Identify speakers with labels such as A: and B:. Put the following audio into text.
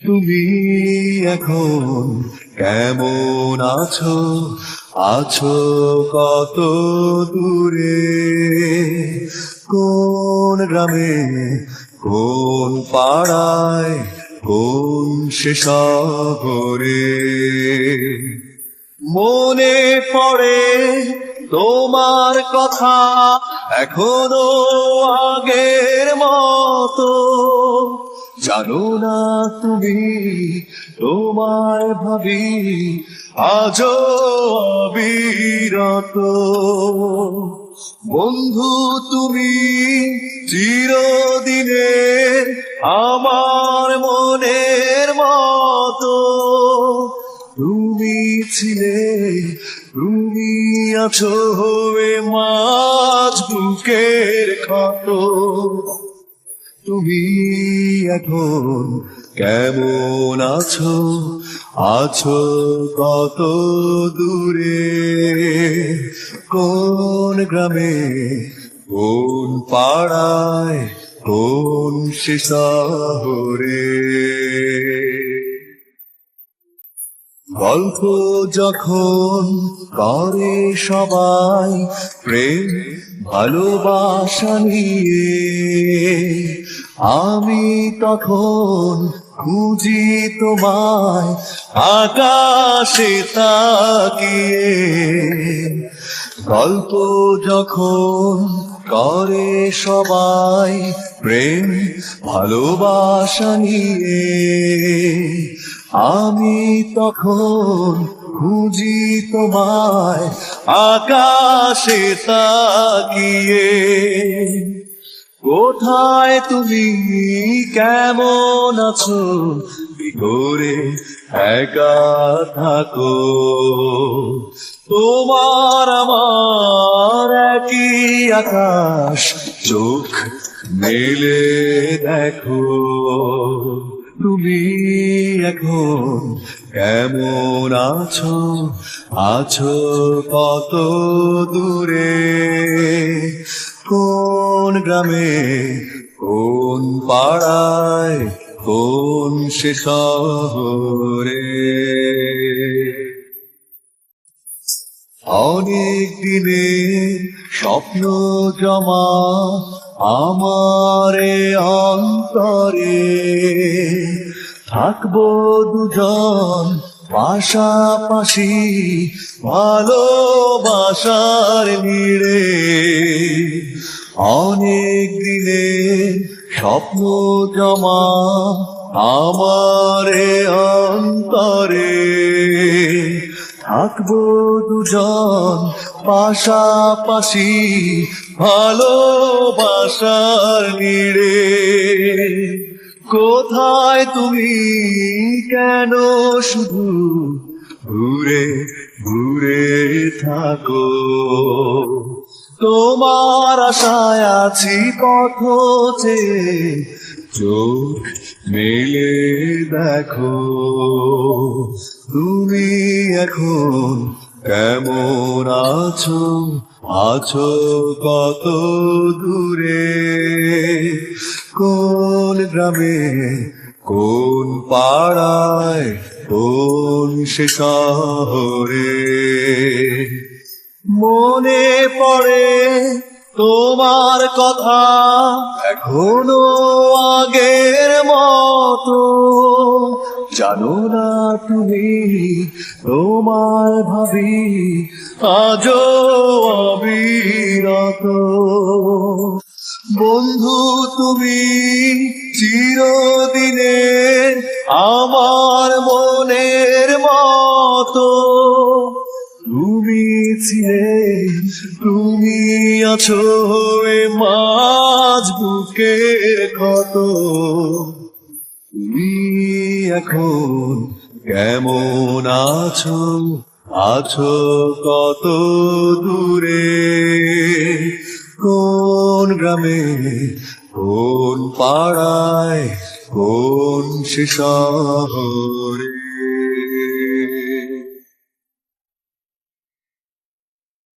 A: তুমি এখন কেমন আছো? আছো কত দূরে? কোন গ্রামে, কোন পাড়ায়, কোন সে শহরে? মনে পড়ে তোমার কথা এখনো আগের মতো। জানো না তুমি, তোমায় ভাবি আজও অবিরত। বন্ধু তুমি চিরদিনের আমার মনের মতো। তুমি ছিলে, তুমি আছো এ মাঝ বুকের ক্ষত। তুমি এখন কেমন আছো? আছো কত দূরে? কোন গ্রামে, কোন পাড়ায়, কোন সে শহরে? গল্প যখন করে সবাই প্রেম ভালোবাসা নিয়ে, আমি তখন খুঁজি তোমায় আকাশে তাকিয়ে। গল্প যখন করে সবাই প্রেম ভালোবাসা নিয়ে, আমি তখন খুঁজি তোমায় আকাশে তাকিয়ে। কোথায় তুমি, কেমন আছো? কি করে একা থাকো? তোমার আমার একই আকাশ, চোখ মেলে দেখো। তুমি এখন কেমন আছো? আছো কত দূরে? কোন গ্রামে, কোন পাড়ায়, কোন সে শহরে? অনেক দিনের স্বপ্ন জমা আমার অন্তরে। থাকবো দুজন পাশাপাশি ভালোবাসার নিড়ে। অনেক দিনের স্বপ্ন জমা আমার অন্তরে। থাকবো দুজন পাশাপাশি ভালোবাসার নিড়ে। কোথায় তুমি, কেন শুধু ঘুরে ঘুরে থাকো? তোমার আশায় আছি পথ চেয়ে, চোখ মেলে দেখো। তুমি এখন কেমন আছো? আছো কত দূরে? কোন গ্রামে, কোন পাড়ায়, কোন সে শহরে? মনে পড়ে তোমার কথা এখনো আগের মতো। জানো না তুমি, তোমায় ভাবি আজও অবিরত। বন্ধু তুমি চিরদিনের আমার মনের মতো। তুমি ছিলে, তুমি আছো এ মাঝ বুকের ক্ষত। তুমি এখন কেমন আছো? আছো কত দূরে? কোন গ্রামে, কোন পাড়ায়, কোন সে শহরে?